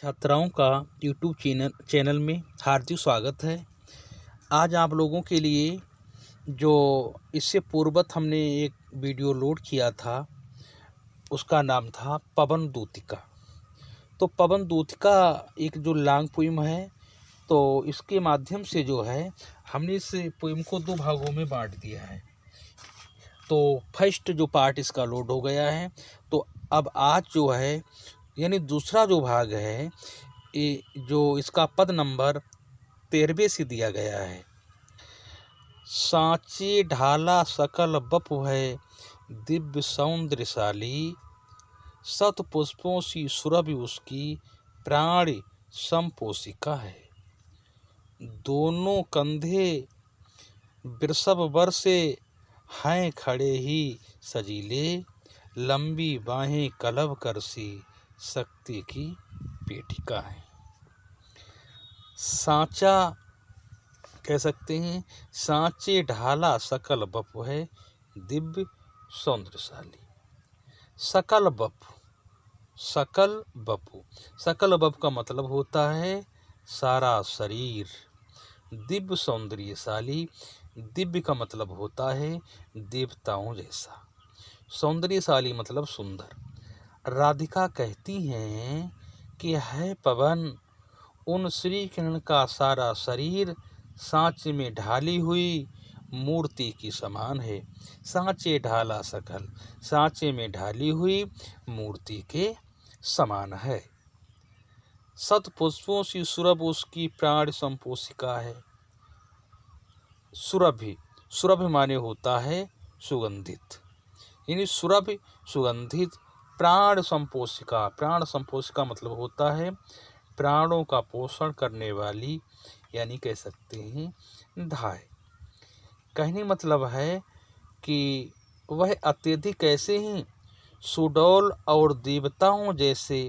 छात्राओं का YouTube channel में हार्दिक स्वागत है। आज आप लोगों के लिए जो इससे पूर्वत हमने एक वीडियो लोड किया था उसका नाम था पवन दूतिका। तो पवन दूतिका एक जो लॉन्ग पोइम है, तो इसके माध्यम से जो है हमने इस पोइम को दो भागों में बांट दिया है। तो फर्स्ट जो पार्ट इसका लोड हो गया है, तो अब आज जो है यानी दूसरा जो भाग है जो इसका पद नंबर 13वें से दिया गया है। सांचे ढाला सकल बपु है दिव्य सौंदर्यशाली, सत पुष्पों सी सुरभि उसकी प्राण संपोषिका है। दोनों कंधे वृषभ वर से हैं खड़े ही सजीले, लंबी बाहें कलभ करसी शक्ति की पेटिका है। सांचा कह सकते हैं, सांचे ढाला सकल बपु है दिव्य सौंदर्यशाली। सकल बपु, सकल बपु, सकल बपु का मतलब होता है सारा शरीर। दिव्य सौंदर्यशाली, दिव्य का मतलब होता है देवताओं जैसा। सौंदर्यशाली मतलब सुंदर। राधिका कहती हैं कि है पवन उन श्री किरण का सारा शरीर सांचे में ढाली हुई मूर्ति की समान है। सांचे ढाला सकल, सांचे में ढाली हुई मूर्ति के समान है। सत पुष्पों से सुरभ उसकी प्राण संपोषिका है। सुरभि, सुरभि माने होता है सुगंधित, यानी सुरभि सुगंधित। प्राण संपोषिका, प्राण संपोषिका मतलब होता है प्राणों का पोषण करने वाली, यानी कह सकते हैं धाय। कहने मतलब है कि वह अत्यधिक ऐसे हैं सुडौल और देवताओं जैसे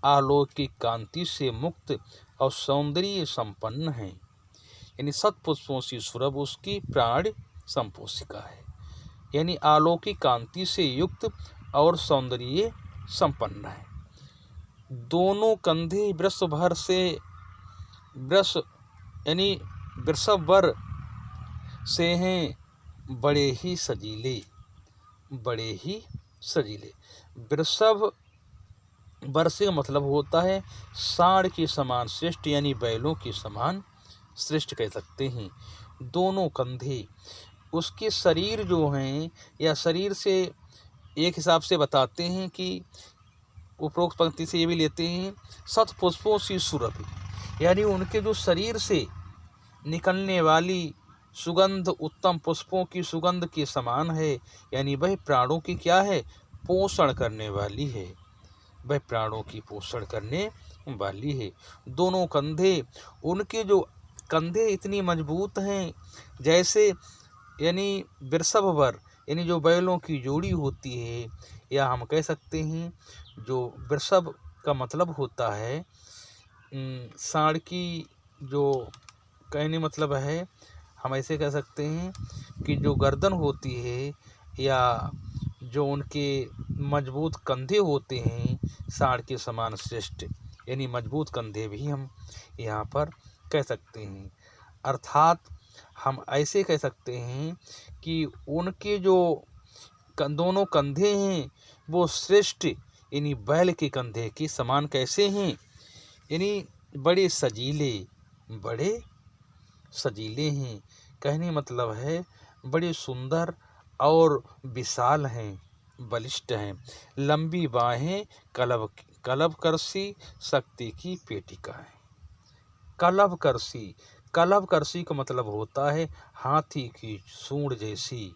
अलौकिक कांति से मुक्त और सौंदर्य संपन्न है। यानी सतपुष्पों से सुरभ उसकी प्राण संपोषिका है, यानी अलौकिक कांति से युक्त और सौंदर्य संपन्न है। दोनों कंधे वृषभ भर से, वृष यानी वृषभ वर से हैं बड़े ही सजीले, बड़े ही सजीले। वृषभ वर से मतलब होता है सांड के समान श्रेष्ठ, यानी बैलों के समान श्रेष्ठ कह सकते हैं। दोनों कंधे, उसके शरीर जो हैं या शरीर से एक हिसाब से बताते हैं कि उपरोक्त पंक्ति से ये भी लेते हैं सत पुष्पों सी सुरभि, यानी उनके जो शरीर से निकलने वाली सुगंध उत्तम पुष्पों की सुगंध के समान है। यानी वह प्राणों की क्या है, पोषण करने वाली है, वह प्राणों की पोषण करने वाली है। दोनों कंधे, उनके जो कंधे इतनी मजबूत हैं जैसे यानी वृषभ वर, यानी जो बैलों की जोड़ी होती है, या हम कह सकते हैं जो वृषभ का मतलब होता है सांड की, जो कहने मतलब है हम ऐसे कह सकते हैं कि जो गर्दन होती है या जो उनके मजबूत कंधे होते हैं सांड के समान श्रेष्ठ, यानी मजबूत कंधे भी हम यहाँ पर कह सकते हैं। अर्थात हम ऐसे कह सकते हैं कि उनके जो दोनों कंधे हैं वो श्रेष्ठ, यानी बैल के कंधे के समान कैसे हैं, यानी बड़े सजीले, बड़े सजीले हैं। कहने मतलब है बड़े सुंदर और विशाल हैं, बलिष्ठ हैं। लंबी बाहें कलभ, कलभ करसी शक्ति की पेटिका है। कलभ करसी, कलभ करसी का मतलब होता है हाथी की सूंड जैसी,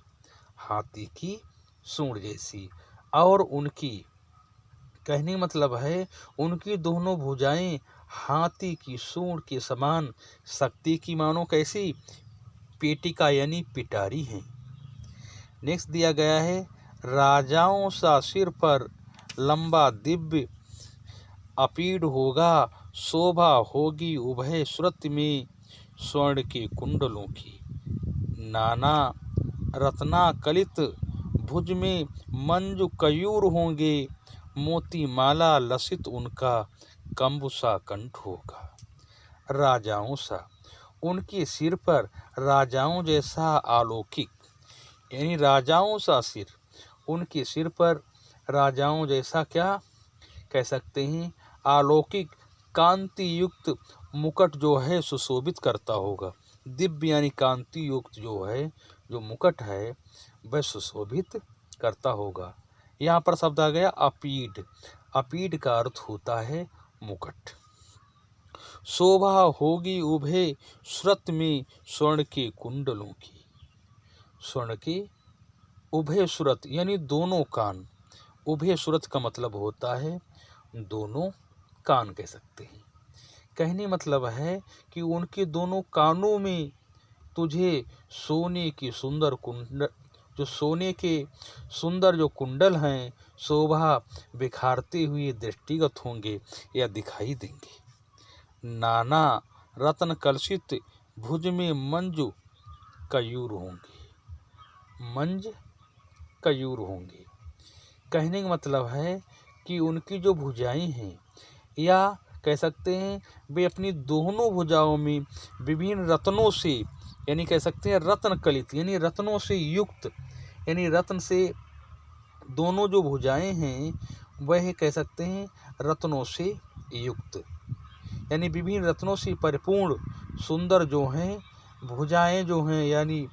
हाथी की सूंड जैसी। और उनकी कहने मतलब है उनकी दोनों भुजाएं हाथी की सूंड के समान शक्ति की मानो कैसी, पेटिका यानी पिटारी हैं। नेक्स्ट दिया गया है राजाओं सा सिर पर लंबा दिव्य अपीड होगा, शोभा होगी उभय श्रुति में स्वर्ण के कुंडलों की। नाना रत्ना कलित भुज में मंजू कयूर होंगे, मोती माला लसित उनका कंबुसा कंठ होगा। राजाओं सा, उनके सिर पर राजाओं जैसा अलौकिक, यानी राजाओं सा सिर, उनके सिर पर राजाओं जैसा क्या कह सकते हैं, अलौकिक कांति युक्त मुकुट जो है सुशोभित करता होगा। दिव्य यानी कांति युक्त जो है, जो मुकुट है वह सुशोभित करता होगा। यहाँ पर शब्द आ गया अपीड। अपीड का अर्थ होता है मुकुट। शोभा होगी उभय श्रुत में स्वर्ण के कुंडलों की। स्वर्ण के उभय श्रुत यानी दोनों कान। उभय श्रुत का मतलब होता है दोनों कान कह सकते हैं। कहने मतलब है कि उनके दोनों कानों में तुझे सोने की सुंदर कुंडल, जो सोने के सुंदर जो कुंडल हैं, शोभा बिखारते हुए दृष्टिगत होंगे या दिखाई देंगे। नाना रत्न कलशित भुज में मंजू कयूर होंगे। मंज कयूर होंगे। कहने का मतलब है कि उनकी जो भुजाएं हैं, या कह सकते हैं वे अपनी दोनों भुजाओं में विभिन्न रत्नों से, यानी कह सकते हैं रत्न कलित यानी रत्नों से युक्त, यानी रत्न से दोनों जो भुजाएं हैं वह कह सकते हैं रत्नों से युक्त, यानी विभिन्न रत्नों से परिपूर्ण सुंदर जो हैं भुजाएं जो हैं, यानी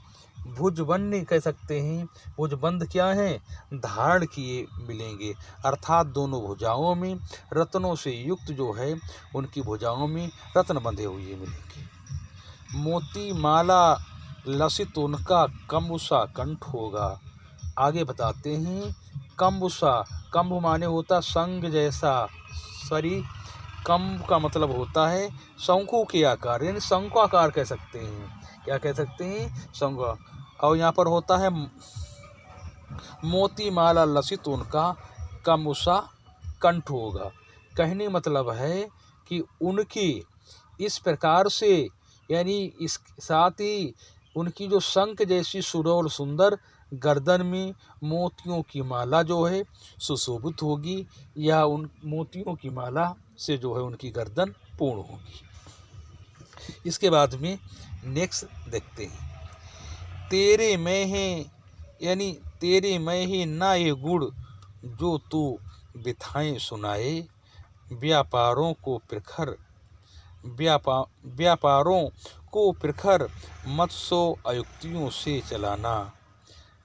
भुजबंद कह सकते हैं। भुजबंद क्या है, धारण किए मिलेंगे, अर्थात दोनों भुजाओं में रत्नों से युक्त जो है उनकी भुजाओं में रत्न बंधे हुए मिलेंगे। मोती माला लसित उनका कंबुसा कंठ होगा। आगे बताते हैं कंबुसा, कंब माने होता संग जैसा, सॉरी कंब का मतलब होता है शंकु के आकार, यानी शंकुआकार कह सकते हैं। क्या कह सकते हैं, शंकु। और यहाँ पर होता है मोती माला लसित उनका कंबुसा कंठ होगा। कहने मतलब है कि उनकी इस प्रकार से, यानी इस साथ ही उनकी जो शंख जैसी सुडौल सुंदर गर्दन में मोतियों की माला जो है सुशोभित होगी, या उन मोतियों की माला से जो है उनकी गर्दन पूर्ण होगी। इसके बाद में नेक्स्ट देखते हैं, तेरे में है, यानी तेरे में ही ना ये गुण जो तू बिथाएं सुनाए, व्यापारों को प्रखर व्यापारों को प्रखर मत सो अयुक्तियों से चलाना।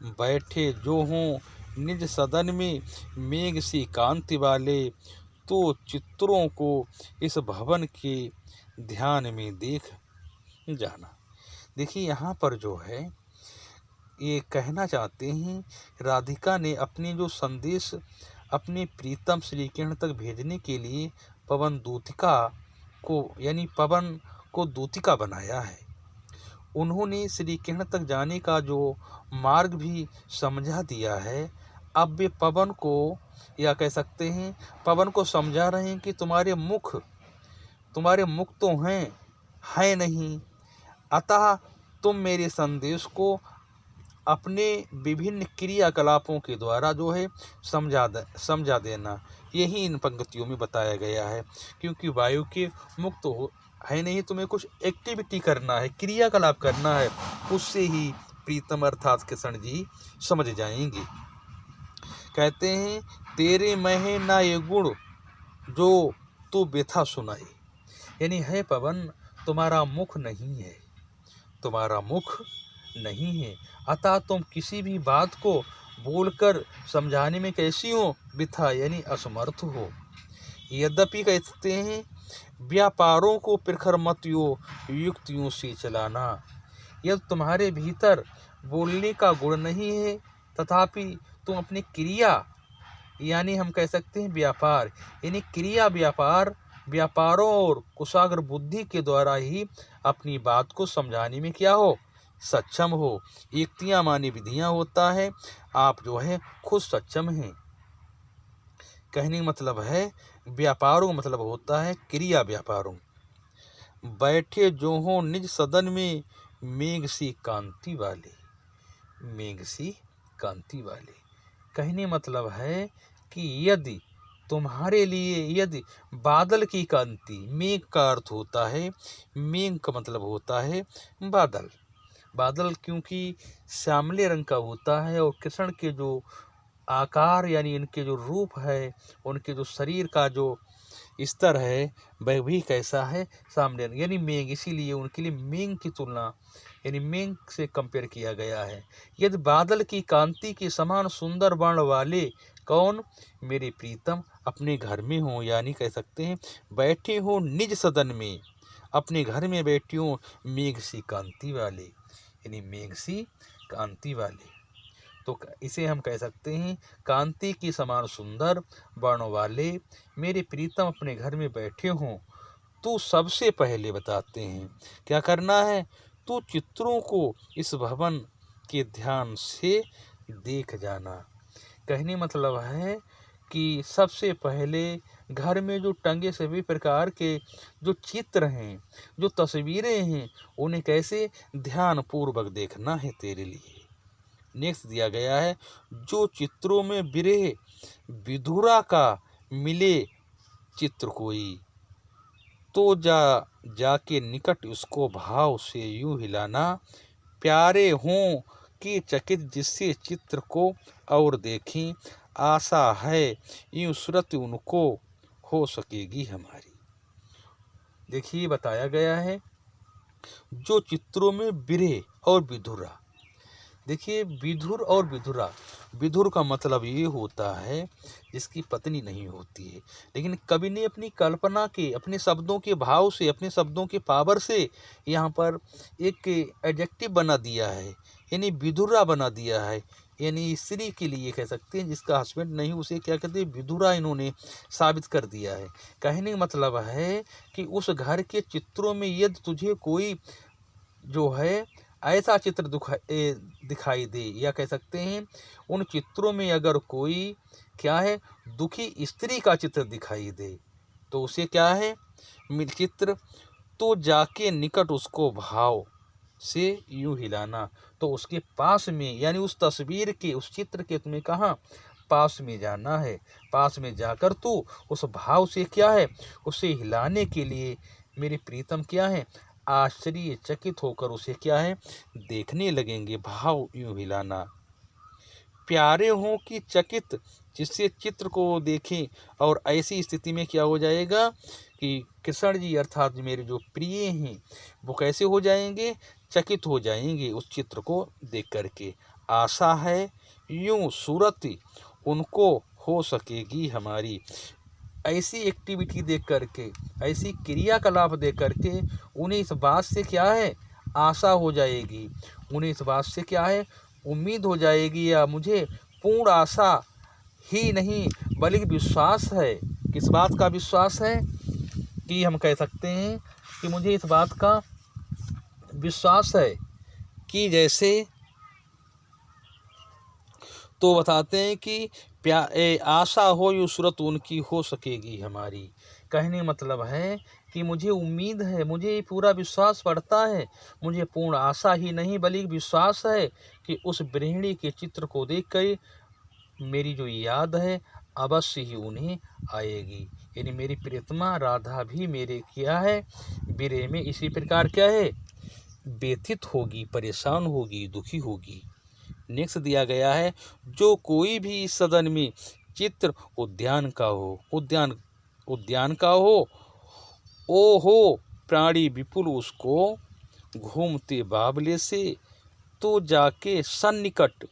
बैठे जो हों निज सदन में मेघ सी कांति वाले, तो चित्रों को इस भवन के ध्यान में देख जाना। देखिए यहाँ पर जो है ये कहना चाहते हैं, राधिका ने अपने जो संदेश अपने प्रीतम श्री कृष्ण तक भेजने के लिए पवन दूतिका को, यानी पवन को दूतिका बनाया है। उन्होंने श्री कृष्ण तक जाने का जो मार्ग भी समझा दिया है। अब वे पवन को, या कह सकते हैं पवन को समझा रहे हैं कि तुम्हारे मुख तो हैं नहीं, अतः तुम मेरे संदेश को अपने विभिन्न क्रियाकलापों के द्वारा जो है समझा देना। यही इन पंक्तियों में बताया गया है, क्योंकि वायु के मुक्त है नहीं, तुम्हें कुछ एक्टिविटी करना है, क्रियाकलाप करना है, उससे ही प्रीतम अर्थात कृष्ण जी समझ जाएंगे। कहते हैं तेरे में ना ये गुण जो तू व्यथा सुनाए, यानी है पवन तुम्हारा मुख नहीं है, तुम्हारा मुख नहीं है, अतः तुम किसी भी बात को बोलकर समझाने में कैसी हो, व्यथा यानी असमर्थ हो। यद्यपि कहते हैं व्यापारों को प्रखर मत युक्तियों से चलाना। यदि तुम्हारे भीतर बोलने का गुण नहीं है, तथापि तुम अपनी क्रिया, यानी हम कह सकते हैं व्यापार, यानी क्रिया व्यापारों और कुशाग्र बुद्धि के द्वारा ही अपनी बात को समझाने में क्या हो, सक्षम हो। युक्तियाँ मानी विधियाँ होता है, आप जो है खुद सक्षम हैं। कहने का मतलब है व्यापारों मतलब होता है क्रिया व्यापारों। बैठे जो हो निज सदन में मेघ सी कांति वाले, मेघ सी कांति वाले। कहने मतलब है कि यदि तुम्हारे लिए यदि बादल की कांति, मेघ का अर्थ होता है, मेघ का मतलब होता है बादल। बादल क्योंकि श्यामले रंग का होता है और कृष्ण के जो आकार यानी इनके जो रूप है, उनके जो शरीर का जो स्तर है वह भी कैसा है, सामने यानी मेघ, इसीलिए उनके लिए मेघ की तुलना यानी मेघ से कंपेयर किया गया है। यदि बादल की कांति के समान सुंदर वर्ण वाले कौन, मेरे प्रीतम अपने घर में हो, यानी कह सकते हैं बैठे हो निज सदन में, अपने घर में बैठे हो मेघ सी कांति वाले, यानी मेघ सी कांति वाले। तो इसे हम कह सकते हैं कांति की समान सुंदर वर्णों वाले मेरे प्रीतम अपने घर में बैठे हों। तू सबसे पहले बताते हैं क्या करना है, तू चित्रों को इस भवन के ध्यान से देख जाना। कहने मतलब है कि सबसे पहले घर में जो टंगे सभी प्रकार के जो चित्र हैं, जो तस्वीरें हैं, उन्हें कैसे ध्यान पूर्वक देखना है तेरे लिए। नेक्स्ट दिया गया है, जो चित्रों में विरह विधुरा का मिले चित्र कोई, तो जाके निकट उसको भाव से यूं हिलाना, प्यारे हों कि चकित जिससे चित्र को और देखें, आशा है यूं सूरत उनको हो सकेगी हमारी। देखिए बताया गया है जो चित्रों में विरह और विधुरा। देखिए विधुर और विधुरा, विधुर का मतलब ये होता है जिसकी पत्नी नहीं होती है, लेकिन कवि ने अपनी कल्पना के, अपने शब्दों के भाव से, अपने शब्दों के पावर से यहाँ पर एक एडजेक्टिव बना दिया है, यानी विधुरा बना दिया है, यानी स्त्री के लिए कह सकते हैं जिसका हस्बैंड नहीं, उसे क्या कहते हैं विधुरा, इन्होंने साबित कर दिया है। कहने का मतलब है कि उस घर के चित्रों में यदि तुझे कोई जो है ऐसा चित्र दिखाई दे, या कह सकते हैं उन चित्रों में अगर कोई क्या है दुखी स्त्री का चित्र दिखाई दे, तो उसे क्या है चित्र, तो जाके निकट उसको भाव से यूं हिलाना, तो उसके पास में यानी उस तस्वीर के, उस चित्र के तुम्हें कहाँ पास में जाना है, पास में जाकर तू उस भाव से क्या है उसे हिलाने के लिए मेरे प्रीतम क्या है आश्चर्यचकित होकर उसे क्या है देखने लगेंगे, भाव यूं हिलाना। प्यारे हों कि चकित जिससे चित्र को वो देखें, और ऐसी स्थिति में क्या हो जाएगा कि कृष्ण जी अर्थात मेरे जो प्रिय हैं वो कैसे हो जाएंगे, चकित हो जाएंगे उस चित्र को देख करके। आशा है यूं सूरत उनको हो सकेगी हमारी, ऐसी एक्टिविटी देख करके, ऐसी क्रियाकलाप देख करके उन्हें इस बात से क्या है आशा हो जाएगी, उन्हें इस बात से क्या है उम्मीद हो जाएगी, या मुझे पूर्ण आशा ही नहीं बल्कि विश्वास है। किस बात का विश्वास है कि हम कह सकते हैं कि मुझे इस बात का विश्वास है कि जैसे तो बताते हैं कि आशा हो यूं सूरत उनकी हो सकेगी हमारी। कहने मतलब है कि मुझे उम्मीद है, मुझे पूरा विश्वास पड़ता है, मुझे पूर्ण आशा ही नहीं बल्कि विश्वास है कि उस गृहिणी के चित्र को देखकर मेरी जो याद है अवश्य ही उन्हें आएगी, यानी मेरी प्रियतमा राधा भी मेरे क्या है विरह में इसी प्रकार क्या है व्यथित होगी, परेशान होगी, दुखी होगी। नेक्स्ट दिया गया है, जो कोई भी सदन में चित्र उद्यान का हो, उद्यान का हो, ओ हो प्राणी विपुल उसको घूमते बाबले से, तो जाके सन्निकट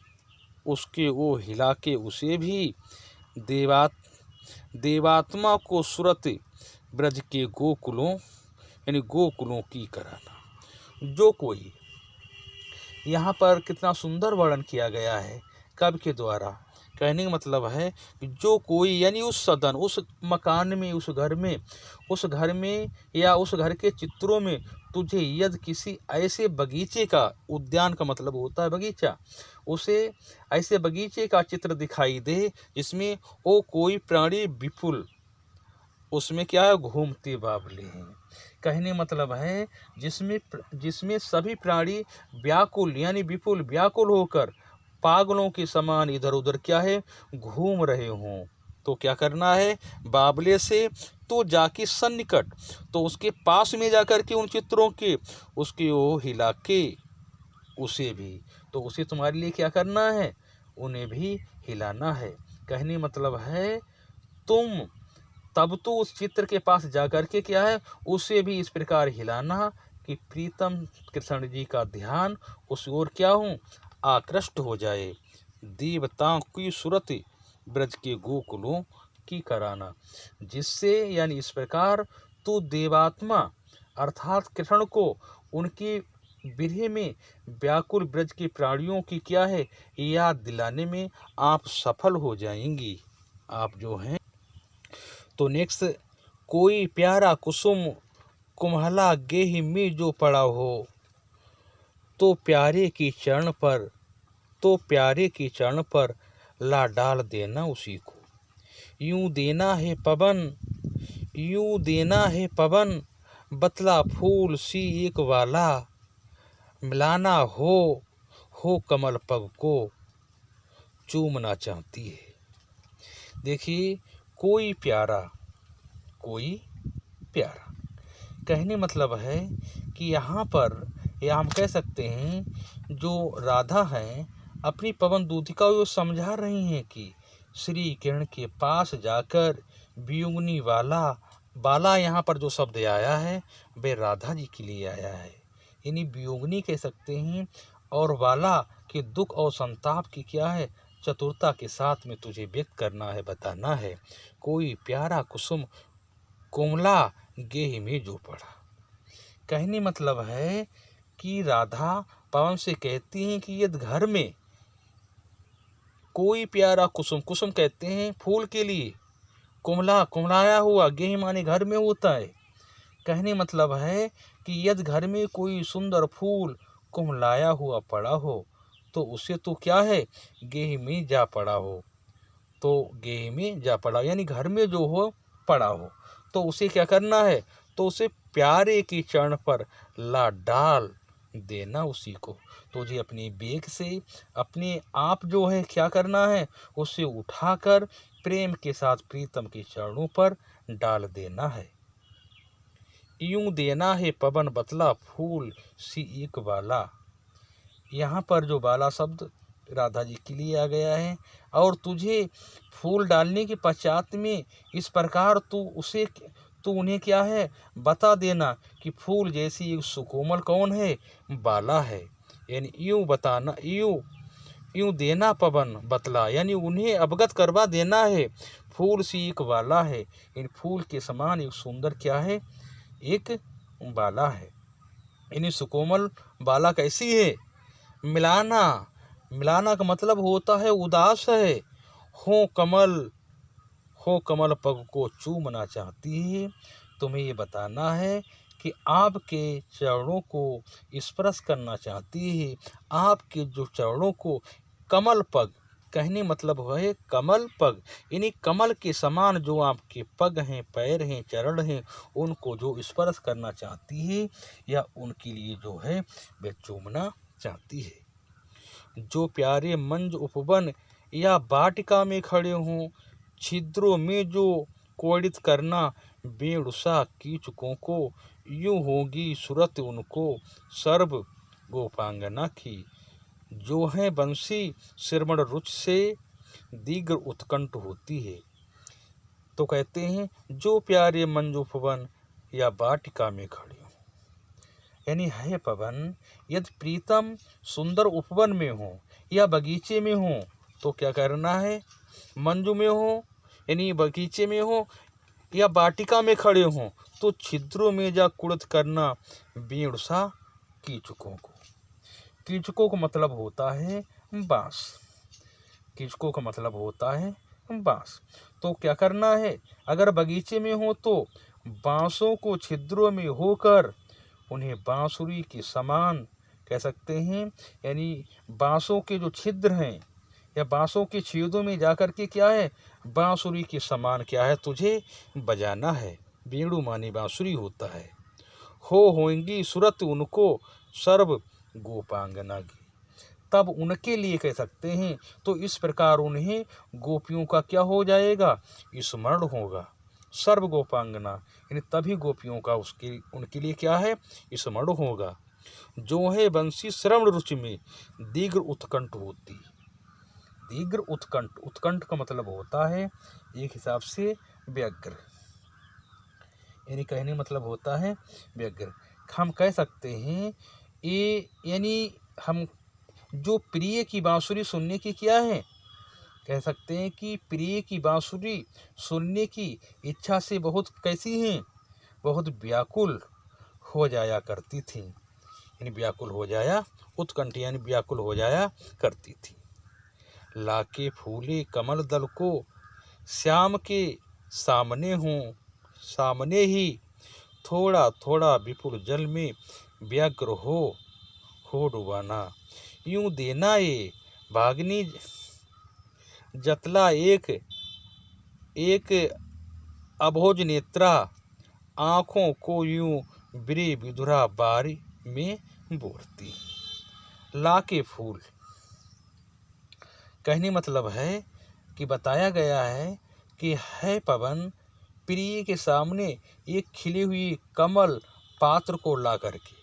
उसके वो हिला के उसे भी देवात्मा को सुरत ब्रज के गोकुलों यानी गोकुलों की कराना। जो कोई, यहाँ पर कितना सुंदर वर्णन किया गया है कवि के द्वारा। कहने का मतलब है कि जो कोई यानी उस सदन, उस मकान में, उस घर में या उस घर के चित्रों में तुझे यदि किसी ऐसे बगीचे का, उद्यान का मतलब होता है बगीचा, उसे ऐसे बगीचे का चित्र दिखाई दे जिसमें वो कोई प्राणी विपुल, उसमें क्या है घूमते बावले हैं। कहने मतलब है जिसमें सभी प्राणी व्याकुल यानी विपुल व्याकुल होकर पागलों के समान इधर उधर क्या है घूम रहे हों। तो क्या करना है, बाबले से तो जाके सन्निकट, तो उसके पास में जाकर के उन चित्रों के उसकी वो हिला के उसे भी, तो उसे तुम्हारे लिए क्या करना है, उन्हें भी हिलाना है। कहने मतलब है तुम तब तो उस चित्र के पास जाकर के क्या है, उसे भी इस प्रकार हिलाना कि प्रीतम कृष्ण जी का ध्यान उस ओर क्या हूँ, आकृष्ट हो जाए। देवताओं की सूरत ब्रज के गोकुलों की कराना, जिससे यानी इस प्रकार तो देवात्मा अर्थात कृष्ण को उनके विरह में व्याकुल ब्रज के प्राणियों की क्या है, याद दिलाने में आप सफल हो जाएंगी। आप जो हैं तो नेक्स्ट, कोई प्यारा कुसुम कुम्हला गेह में जो पड़ा हो, तो प्यारे की चरण पर, तो प्यारे की चरण पर ला डाल देना उसी को। यूं देना है पवन, यूं देना है पवन, बतला फूल सी एक वाला, मिलाना हो कमल पग को, चूमना चाहती है। देखिए, कोई प्यारा, कोई प्यारा कहने मतलब है कि यहाँ पर या हम कह सकते हैं जो राधा हैं अपनी पवन दूतिका को समझा रही हैं कि श्री किरण के पास जाकर वियुग्नि वाला, बाला यहाँ पर जो शब्द आया है वे राधा जी के लिए आया है, यानी वियुग्नि कह सकते हैं, और वाला के दुख और संताप की क्या है, चतुरता के साथ में तुझे व्यक्त करना है, बताना है। कोई प्यारा कुसुम कोमला गेह में जो पड़ा, कहने मतलब है कि राधा पवन से कहती हैं कि यदि घर में कोई प्यारा कुसुम, कुसुम कहते हैं फूल के लिए, कुमला कुमलाया हुआ, गेह माने घर में होता है। कहने मतलब है कि यदि घर में कोई सुंदर फूल कुमलाया हुआ पड़ा हो तो उसे तो क्या है, गेह में जा पड़ा हो, तो गेह में जा पड़ा यानी घर में जो हो पड़ा हो, तो उसे क्या करना है, तो उसे प्यारे की चरण पर ला डाल देना उसी को। तो जी अपनी बेग से अपने आप जो है क्या करना है, उसे उठाकर प्रेम के साथ प्रीतम के चरणों पर डाल देना है। यूं देना है पवन बतला फूल सी एक बाला, यहाँ पर जो बाला शब्द राधा जी के लिए आ गया है, और तुझे फूल डालने के पश्चात में इस प्रकार तू उन्हें क्या है, बता देना कि फूल जैसी एक सुकोमल कौन है, बाला है। यानी यूं बताना, यूं देना पवन बतला, यानी उन्हें अवगत करवा देना है, फूल सी एक बाला है, इन फूल के समान एक सुंदर क्या है, एक बाला है। यानी सुकोमल बाला कैसी है, मिलाना, मिलाना का मतलब होता है उदास है, हो कमल पग को चूमना चाहती है। तुम्हें ये बताना है कि आपके चरणों को स्पर्श करना चाहती है, आपके जो चरणों को कमल पग, कहने मतलब है कमल पग, यानी कमल के समान जो आपके पग हैं, पैर हैं, चरण हैं, उनको जो स्पर्श करना चाहती है या उनके लिए जो है वे चूमना चाहती है। जो प्यारे मंज उपवन या वाटिका में खड़े हों, छिद्रों में जो कोड़ित करना बेड़ुसा कीचकों को, यूं होगी सूरत उनको सर्व गोपांगना की, जो है बंसी श्रवण रुच से दीर्घ उत्कंठ होती है। तो कहते हैं जो प्यारे मंज उपवन या वाटिका में खड़े हों, यानी है पवन यदि प्रीतम सुंदर उपवन में हो या बगीचे में हो तो क्या करना है, मंजू में हो यानी बगीचे में हो या वाटिका में खड़े हों तो छिद्रों में जा कुड़त करना बेड़सा कीचकों को। कीचकों का मतलब होता है बांस, कीचकों का मतलब होता है बांस। तो क्या करना है, अगर बगीचे में हो तो बांसों को छिद्रों में होकर उन्हें बांसुरी के समान कह सकते हैं, यानी बांसों के जो छिद्र हैं या बांसों के छेदों में जाकर के क्या है, बांसुरी के समान क्या है तुझे बजाना है। बीड़ू मानी बांसुरी होता है। होंगी सूरत उनको सर्व गोपांगना की, तब उनके लिए कह सकते हैं, तो इस प्रकार उन्हें गोपियों का क्या हो जाएगा, स्मरण होगा। सर्व गोपांगना यानी तभी गोपियों का उनके लिए क्या है, स्मरण होगा। जो है बंसी श्रवण रुचि में दीर्घ उत्कंठ होती। दीर्घ उत्कंठ, उत्कंठ का मतलब होता है एक हिसाब से व्यग्र, यानी कहने मतलब होता है व्यग्र। हम कह सकते हैं ये, यानी हम जो प्रिय की बांसुरी सुनने की क्या है, कह सकते हैं कि प्रिय की बांसुरी सुनने की इच्छा से बहुत कैसी हैं, बहुत व्याकुल हो जाया करती थी। यानी व्याकुल हो जाया, उत्कंठ यानी व्याकुल हो जाया करती थी। लाके फूले कमल दल को श्याम के सामने हूँ, सामने ही थोड़ा थोड़ा विपुल जल में व्यग्र हो डुबाना। यूं देना ये भागनी जतला एक एक अभोज नेत्रा, आँखों को यूं बिरे विधुरा बारी में बोरती। लाके फूल कहने मतलब है कि बताया गया है कि है पवन प्रिय के सामने एक खिली हुई कमल पात्र को ला करके,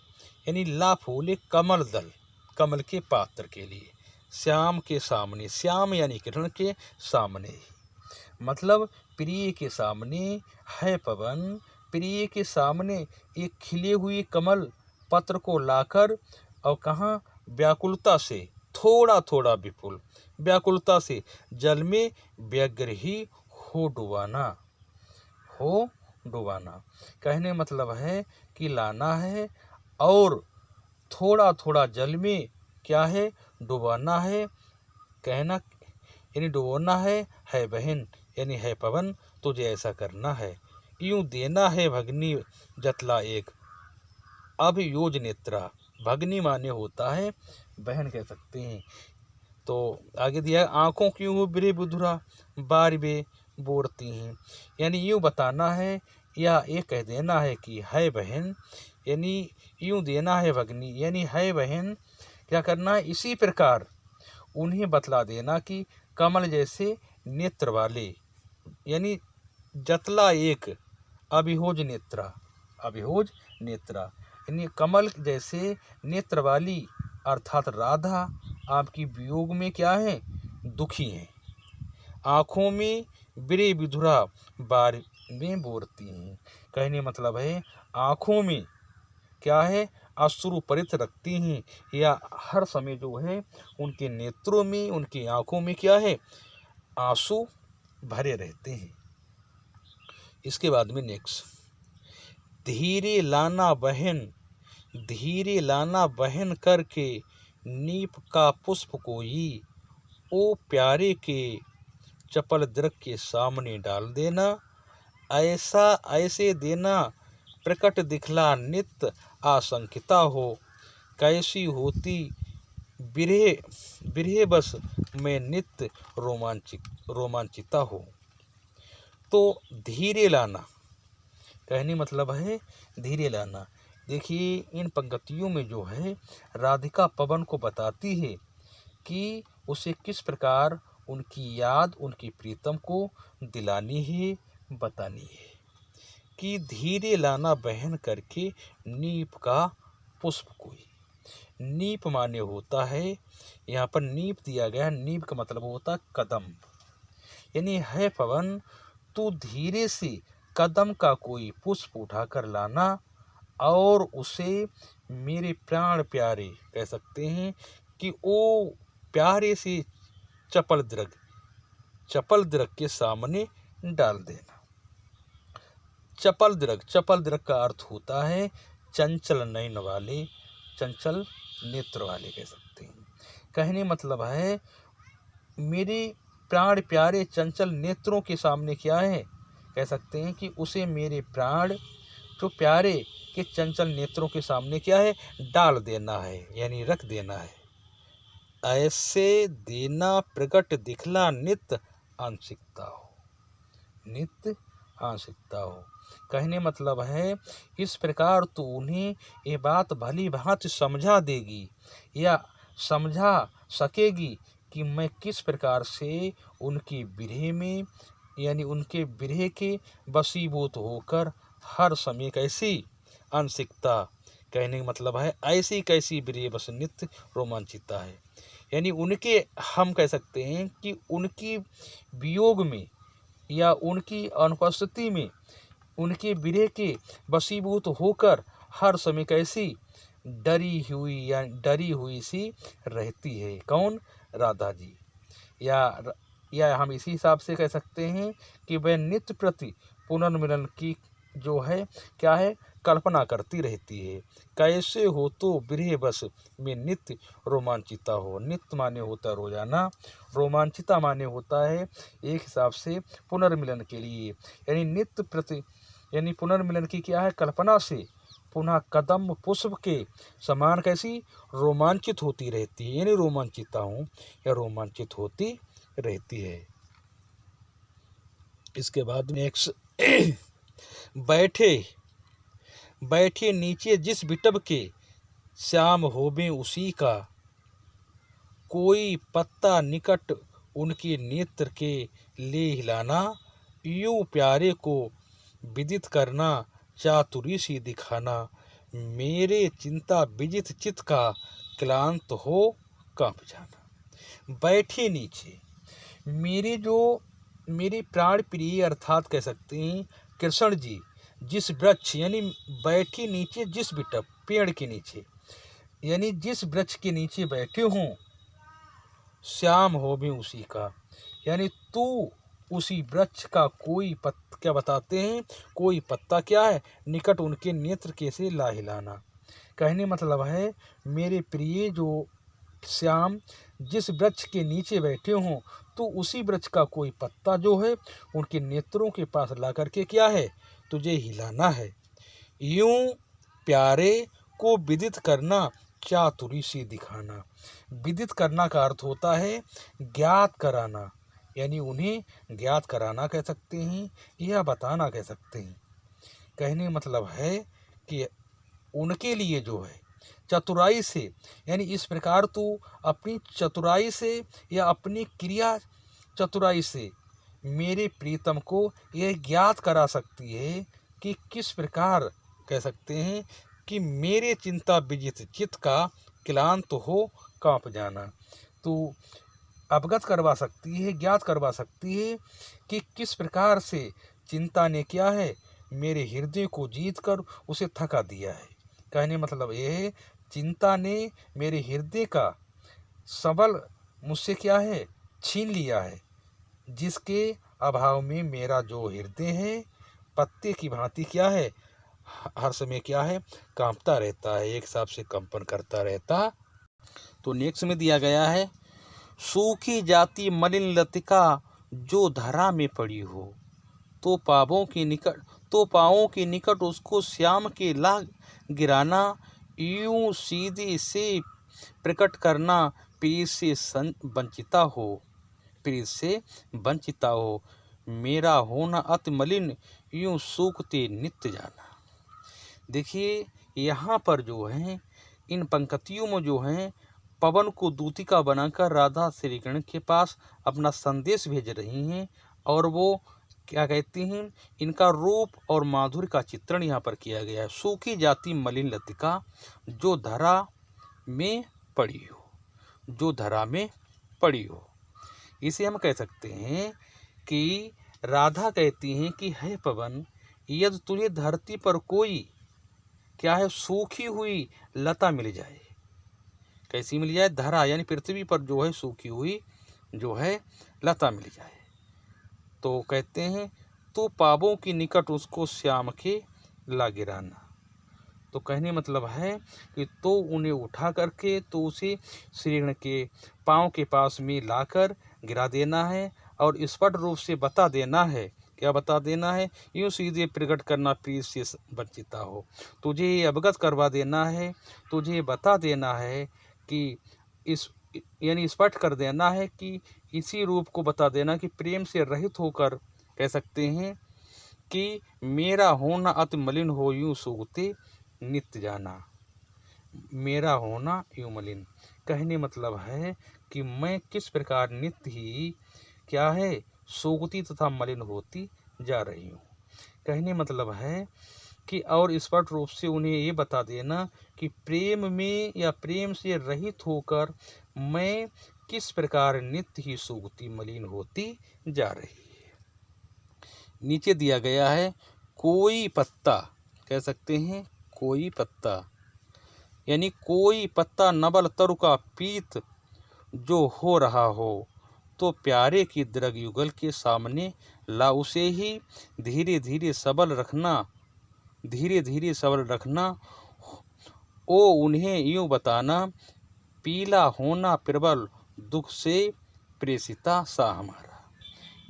यानी ला फूले कमल दल, कमल के पात्र के लिए, श्याम के सामने, श्याम यानी किरण के सामने ही, मतलब प्रिय के सामने है पवन, प्रिय के सामने एक खिले हुई कमल पत्र को लाकर, और कहाँ, व्याकुलता से थोड़ा थोड़ा विपुल, व्याकुलता से जल में व्यग्र ही हो डुबाना, हो डुबाना। कहने मतलब है कि लाना है और थोड़ा थोड़ा जल में क्या है, डुबाना है। कहना यानी डुबोना है बहन यानी है पवन, तुझे ऐसा करना है। यूं देना है भगनी जतला एक अभियोज नेत्रा, भगनी माने होता है बहन कह सकते हैं। तो आगे दिया आँखों क्यों बिरे बुधुरा बार बे बोरती हैं, यानी यूँ बताना है या ये कह देना है कि है बहन, यानी यूँ देना है भगनी यानी है बहन, क्या करना है, इसी प्रकार उन्हें बतला देना कि कमल जैसे नेत्र वाले, यानी जतला एक अभिहोज नेत्रा, अभिहोज नेत्रा यानी कमल जैसे नेत्र वाली, अर्थात राधा आपकी वियोग में क्या है, दुखी हैं। आँखों में बिरे विधुरा बार में बोरती हैं, कहने मतलब है आँखों में क्या है, अश्रु परित रखती हैं, या हर समय जो है उनके नेत्रों में, उनकी आँखों में क्या है, आंसू भरे रहते हैं। इसके बाद में नेक्स्ट, धीरे लाना बहन, धीरे लाना बहन करके नीप का पुष्प कोई, ओ प्यारे के चपल दृक के सामने डाल देना। ऐसा ऐसे देना प्रकट दिखला नित्य आशंकिता हो, कैसी होती बिरहे बस में नित्य रोमांचिता हो। तो धीरे लाना कहने मतलब है धीरे लाना। देखिए इन पंक्तियों में जो है राधिका पवन को बताती है कि उसे किस प्रकार उनकी याद, उनकी प्रीतम को दिलानी है, बतानी है। कि धीरे लाना बहन करके नीप का पुष्प कोई, नीप माने होता है, यहाँ पर नीप दिया गया है, नीप का मतलब होता है कदम, यानी है पवन तू धीरे से कदम का कोई पुष्प उठाकर लाना, और उसे मेरे प्राण प्यारे कह सकते हैं कि वो प्यारे से चपल दृग के सामने डाल देना। चपल दृग का अर्थ होता है चंचल नयन वाले, चंचल नेत्र वाले कह सकते हैं। कहने मतलब है मेरे प्राण प्यारे चंचल नेत्रों के सामने क्या है, कह सकते हैं कि उसे मेरे प्राण जो प्यारे के चंचल नेत्रों के सामने क्या है, डाल देना है, यानी रख देना है। ऐसे देना प्रकट दिखला नित्य आंशिकता हो, नित्य आंशिकता हो। कहने मतलब है इस प्रकार तो उन्हें ये बात भली भांति समझा देगी, या समझा सकेगी कि मैं किस प्रकार से उनके विरह में यानी उनके विरह के वशीभूत होकर हर समय कैसी अनसिकता, कहने का मतलब है ऐसी कैसी विरह बस नित्य रोमांचिता है। यानी उनके हम कह सकते हैं कि उनकी वियोग में या उनकी अनुपस्थिति में उनके विरह के वशीभूत होकर हर समय कैसी डरी हुई सी रहती है। कौन? राधा जी। या हम इसी हिसाब से कह सकते हैं कि वह नित्य प्रति पुनर्मिलन की जो है क्या है कल्पना करती रहती है। कैसे हो तो विरह बस में नित्य रोमांचिता हो। नित्य माने होता है रोजाना, रोमांचिता माने होता है एक हिसाब से पुनर्मिलन के लिए, यानी नित्य प्रति यानी पुनर्मिलन की क्या है कल्पना से पुनः कदम पुष्प के समान कैसी रोमांचित होती रहती है। यानी रोमांचिता हूँ या रोमांचित होती रहती है। इसके बाद नेक्स्ट बैठे नीचे जिस बिटब के श्याम होबे उसी का, कोई पत्ता निकट उनके नेत्र के ले हिलाना, यूं प्यारे को विदित करना चातुरी सी दिखाना, मेरे चिंता विजित चित का क्लांत हो कांप जाना। बैठे नीचे मेरे प्राण प्रिय अर्थात कह सकते हैं कृष्ण जी जिस वृक्ष यानी बैठे नीचे जिस बिटप पेड़ के नीचे यानी जिस वृक्ष के नीचे बैठे हों, श्याम हो भी उसी का, यानी तू उसी वृक्ष का कोई क्या बताते हैं कोई पत्ता क्या है निकट उनके नेत्र के से ला हिलाना। कहने मतलब है मेरे प्रिय जो श्याम जिस वृक्ष के नीचे बैठे हों तो उसी वृक्ष का कोई पत्ता जो है उनके नेत्रों के पास ला करके क्या है तुझे हिलाना है। यूं प्यारे को विदित करना चातुरी से दिखाना। विदित करना का अर्थ होता है ज्ञात कराना, यानी उन्हें ज्ञात कराना कह सकते हैं या बताना कह सकते हैं। कहने मतलब है कि उनके लिए जो है चतुराई से यानी इस प्रकार तू अपनी चतुराई से या अपनी क्रिया चतुराई से मेरे प्रीतम को यह ज्ञात करा सकती है कि किस प्रकार कह सकते हैं कि मेरे चिंता विजित चित्त का क्लांत हो कांप जाना। तो अवगत करवा सकती है ज्ञात करवा सकती है कि किस प्रकार से चिंता ने क्या है मेरे हृदय को जीत कर उसे थका दिया है। कहने मतलब यह है चिंता ने मेरे हृदय का सबल मुझसे क्या है छीन लिया है, जिसके अभाव में मेरा जो हृदय है पत्ते की भांति क्या है हर समय क्या है कांपता रहता है, एक हिसाब से कंपन करता रहता। तो नेक्स्ट में दिया गया है सूखी जाती मलिन लतिका जो धरा में पड़ी हो, तो पावों के निकट उसको श्याम के ला गिराना, यूं सीधे से प्रकट करना प्रीत से वंचिता हो, मेरा होना अति मलिन यूं सूखते नित्य जाना। देखिए यहाँ पर जो है इन पंक्तियों में जो है पवन को दूतिका बनाकर राधा श्री कृष्ण के पास अपना संदेश भेज रही हैं और वो क्या कहती हैं इनका रूप और माधुर्य का चित्रण यहाँ पर किया गया है। सूखी जाती मलिन लतिका जो धरा में पड़ी हो, जो धरा में पड़ी हो, इसे हम कह सकते हैं कि राधा कहती हैं कि है पवन यदि तुझे धरती पर कोई क्या है सूखी हुई लता मिल जाए, कैसी मिल जाए धरा यानी पृथ्वी पर जो है सूखी हुई जो है लता मिल जाए, तो कहते हैं तो पावों के निकट उसको श्याम के ला गिराना। तो कहने मतलब है कि तो उन्हें उठा करके तो उसे श्रीकृष्ण के पाँव के पास में लाकर गिरा देना है और स्पष्ट रूप से बता देना है। क्या बता देना है? यूँ सीधे प्रकट करना प्रीत से वंचिता हो, तुझे अवगत करवा देना है, तुझे बता देना है कि इस यानी स्पष्ट कर देना है कि इसी रूप को बता देना कि प्रेम से रहित होकर कह सकते हैं कि मेरा होना अति मलिन हो यूं सूखते नित्य जाना। मेरा होना यूं मलिन। कहने मतलब है कि मैं किस प्रकार नित्य ही क्या है सोगती तथा मलिन होती जा रही हूँ। कहने मतलब है कि और स्पष्ट रूप से उन्हें ये बता देना कि प्रेम में या प्रेम से रहित होकर मैं किस प्रकार नित्य ही सोगती मलिन होती जा रही है। नीचे दिया गया है कोई पत्ता, कह सकते हैं कोई पत्ता, यानी कोई पत्ता नवल तरु का पीत जो हो रहा हो, तो प्यारे की दृग युगल के सामने ला उसे ही धीरे धीरे सबल रखना, धीरे धीरे सबल रखना। ओ उन्हें यूं बताना, पीला होना प्रबल दुख से प्रेषिता सा हमारा।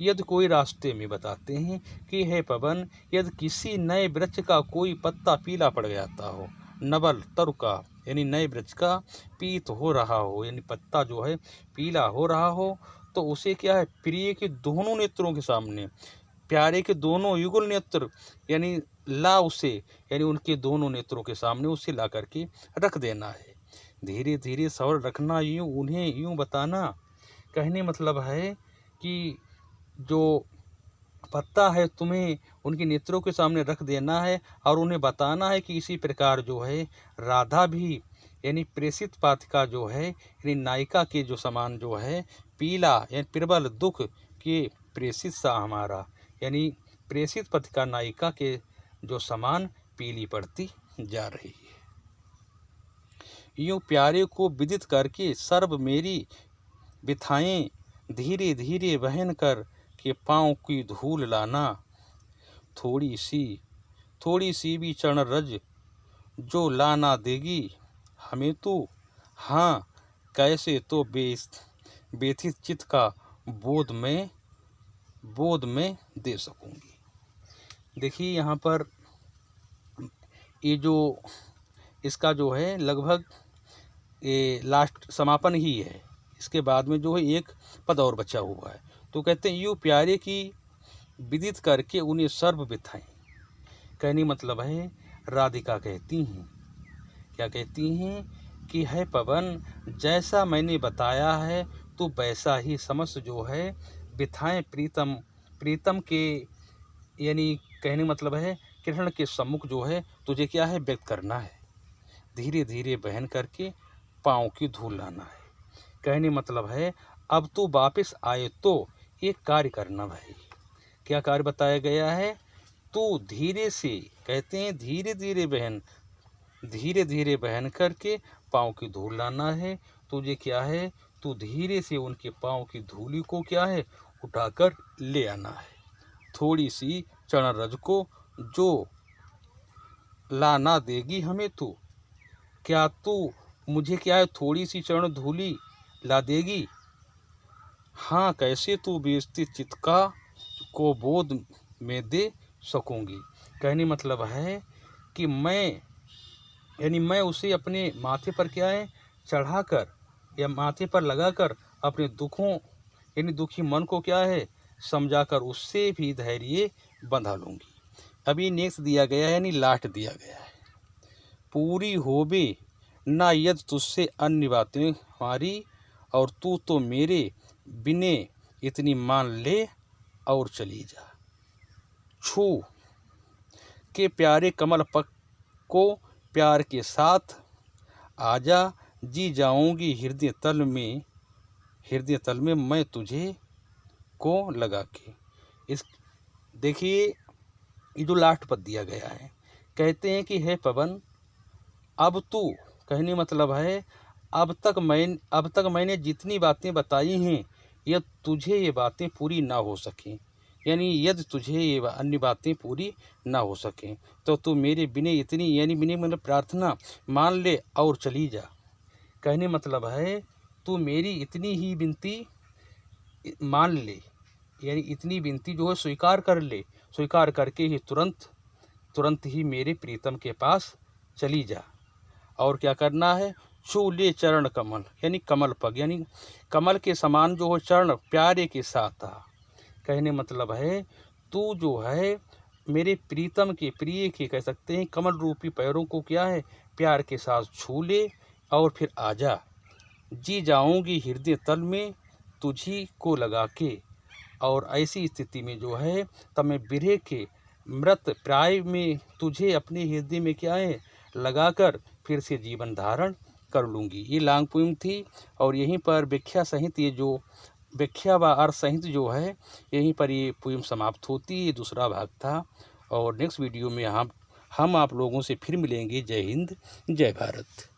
यदि कोई रास्ते में बताते हैं कि हे पवन, यदि किसी नए वृक्ष का कोई पत्ता पीला पड़ जाता हो, नवल तरु का यानी नए वृक्ष का पीत हो रहा हो, यानी पत्ता जो है पीला हो रहा हो, तो उसे क्या है प्रिय के दोनों नेत्रों के सामने, प्यारे के दोनों युगल नेत्र यानी ला उसे यानी उनके दोनों नेत्रों के सामने उसे ला करके रख देना है। धीरे धीरे सबल रखना, यूँ उन्हें यूँ बताना। कहने मतलब है कि जो पत्ता है तुम्हें उनके नेत्रों के सामने रख देना है और उन्हें बताना है कि इसी प्रकार जो है राधा भी यानी प्रेषित पातिका जो है यानी नायिका के जो समान जो है पीला यानी प्रबल दुख के प्रेषित सा हमारा, यानी प्रेषित पथिका नायिका के जो समान पीली पड़ती जा रही है। यूं प्यारे को विदित करके सर्व मेरी बिथाएं धीरे धीरे बहन कर के पाँव की धूल लाना, थोड़ी सी भी चरण रज जो लाना देगी हमें तू, हाँ कैसे तो व्यथित चित्त का बोध में दे सकूंगी। देखिए यहाँ पर ये जो इसका जो है लगभग ये लास्ट समापन ही है, इसके बाद में जो है एक पद और बचा हुआ है। तो कहते हैं यूँ प्यारे की विदित करके उन्हें सर्व बिथाएं। कहने मतलब है राधिका कहती हैं, क्या कहती हैं कि है पवन जैसा मैंने बताया है तो वैसा ही समस्त जो है बिथाएं प्रीतम के, यानी कहने मतलब है कृष्ण के सम्मुख जो है तुझे क्या है व्यक्त करना है, धीरे धीरे बहन करके पाँव की धूल लाना है। कहने मतलब है अब तू वापस आए तो एक कार्य करना भाई। क्या कार्य बताया गया है, तू धीरे से, कहते हैं धीरे धीरे बहन करके पाँव की धूल लाना है। तुझे क्या है तू धीरे से उनके पाँव की धूली को क्या है उठाकर ले आना है। थोड़ी सी चरण रज को जो लाना देगी हमें तू, क्या तू मुझे क्या है थोड़ी सी चरण धूली ला देगी, हाँ कैसे तू व्यवस्थित चित्त का को बोध में दे सकूंगी। कहने मतलब है कि मैं उसे अपने माथे पर क्या है चढ़ाकर या माथे पर लगाकर अपने दुखों यानी दुखी मन को क्या है समझाकर उससे भी धैर्य बंधा लूँगी। अभी नेक्स्ट दिया गया है यानी लास्ट दिया गया है, पूरी होबे ना यद तुझसे अन्य बातें हमारी, और तू तो मेरे बिने इतनी मान ले और चली जा। छू के प्यारे कमल पक को प्यार के साथ आजा, जी जाऊंगी हृदय तल में मैं तुझे को लगा के। इस देखिए ये जो लास्ट पद दिया गया है, कहते हैं कि हे पवन अब तू, कहने मतलब है अब तक मैंने जितनी बातें बताई हैं यदि तुझे ये बातें पूरी ना हो सकें, यानी यदि तुझे ये अन्य बातें पूरी ना हो सकें तो तू मेरे बिने इतनी यानी बिने मतलब प्रार्थना मान ले और चली जा। कहने मतलब है तू मेरी इतनी ही विनती मान ले, यानी इतनी विनती जो है स्वीकार कर ले, स्वीकार करके ही तुरंत ही मेरे प्रीतम के पास चली जा। और क्या करना है, छू ले चरण कमल यानी कमल पग, यानी कमल के समान जो हो चरण प्यारे के साथ आ। कहने मतलब है तू जो है मेरे प्रीतम के प्रिय के कह सकते हैं कमल रूपी पैरों को क्या है प्यार के साथ छू ले और फिर आजा, जी जाऊंगी हृदय तल में तुझी को लगा के। और ऐसी स्थिति में जो है तब मैं विरह के मृत प्राय में तुझे अपने हृदय में क्या है लगाकर फिर से जीवन धारण कर लूँगी। ये लॉन्ग पोएम थी और यहीं पर व्याख्या सहित ये जो व्याख्या व अर्थ सहित जो है यहीं पर ये पोएम समाप्त होती है। ये दूसरा भाग था और नेक्स्ट वीडियो में हम आप लोगों से फिर मिलेंगे। जय हिंद, जय भारत।